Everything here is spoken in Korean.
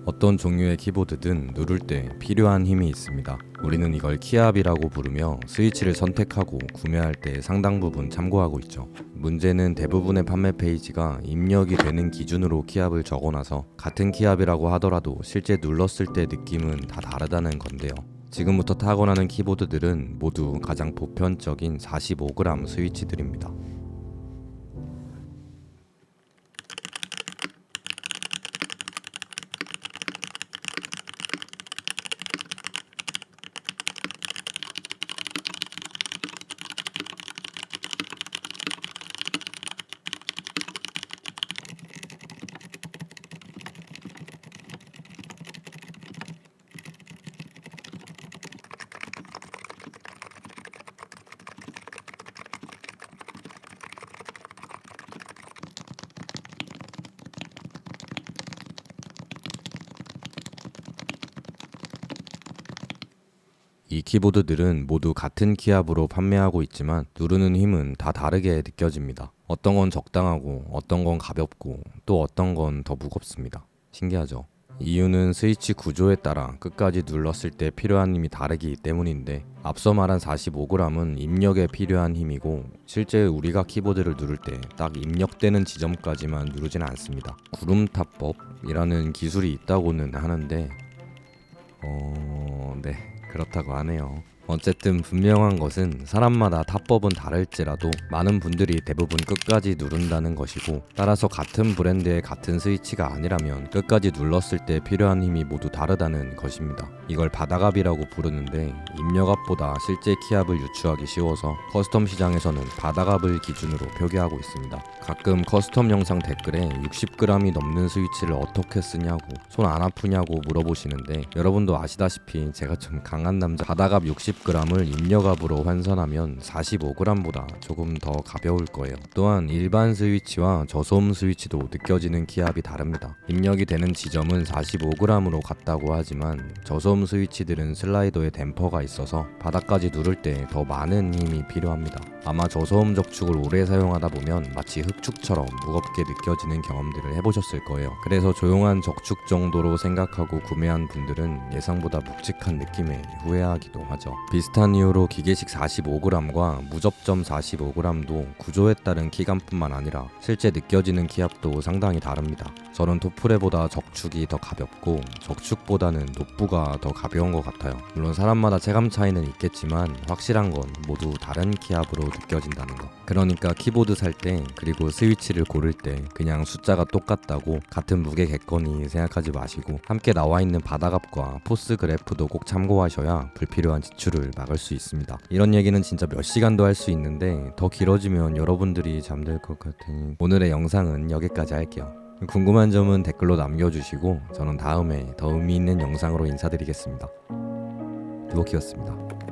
어떤 종류의 키보드든 누를 때 필요한 힘이 있습니다. 우리는 이걸 키압이라고 부르며 스위치를 선택하고 구매할 때 상당 부분 참고하고 있죠. 문제는 대부분의 판매 페이지가 입력이 되는 기준으로 키압을 적어놔서 같은 키압이라고 하더라도 실제 눌렀을 때 느낌은 다 다르다는 건데요. 지금부터 타고나는 키보드들은 모두 가장 보편적인 45g 스위치들입니다. 이 키보드들은 모두 같은 키압으로 판매하고 있지만 누르는 힘은 다 다르게 느껴집니다. 어떤 건 적당하고 어떤 건 가볍고 또 어떤 건 더 무겁습니다. 신기하죠? 이유는 스위치 구조에 따라 끝까지 눌렀을 때 필요한 힘이 다르기 때문인데 앞서 말한 45g은 입력에 필요한 힘이고 실제 우리가 키보드를 누를 때 딱 입력되는 지점까지만 누르지는 않습니다. 구름타법이라는 기술이 있다고는 하는데 네, 그렇다고 하네요. 어쨌든 분명한 것은 사람마다 타법은 다를지라도 많은 분들이 대부분 끝까지 누른다는 것이고, 따라서 같은 브랜드의 같은 스위치가 아니라면 끝까지 눌렀을 때 필요한 힘이 모두 다르다는 것입니다. 이걸 바닥압이라고 부르는데 입력압보다 실제 키압을 유추하기 쉬워서 커스텀 시장에서는 바닥압을 기준으로 표기하고 있습니다. 가끔 커스텀 영상 댓글에 60g이 넘는 스위치를 어떻게 쓰냐고, 손 안 아프냐고 물어보시는데 여러분도 아시다시피 제가 좀 강한 남자, 바닥압 60g을 입력압으로 환산하면 45g보다 조금 더 가벼울 거예요. 또한 일반 스위치와 저소음 스위치도 느껴지는 키압이 다릅니다. 입력이 되는 지점은 45g으로 같다고 하지만 저소음 스위치들은 슬라이더에 댐퍼가 있어서 바닥까지 누를 때 더 많은 힘이 필요합니다. 아마 저소음 적축을 오래 사용하다 보면 마치 흑축처럼 무겁게 느껴지는 경험들을 해보셨을 거예요. 그래서 조용한 적축 정도로 생각하고 구매한 분들은 예상보다 묵직한 느낌에 후회하기도 하죠. 비슷한 이유로 기계식 45g과 무접점 45g도 구조에 따른 키감뿐만 아니라 실제 느껴지는 키압도 상당히 다릅니다. 저는 토프레보다 적축이 더 가볍고 적축보다는 노부가 더 가벼운 것 같아요. 물론 사람마다 체감 차이는 있겠지만 확실한 건 모두 다른 키압으로 느껴진다는 거. 그러니까 키보드 살 때 그리고 스위치를 고를 때 그냥 숫자가 똑같다고 같은 무게겠거니 생각하지 마시고 함께 나와 있는 바닥압과 포스 그래프도 꼭 참고하셔야 불필요한 지출을 막을 수 있습니다. 이런 얘기는 진짜 몇 시간도 할 수 있는데 더 길어지면 여러분들이 잠들 것 같으니 오늘의 영상은 여기까지 할게요. 궁금한 점은 댓글로 남겨주시고 저는 다음에 더 의미 있는 영상으로 인사드리겠습니다. 두오키였습니다.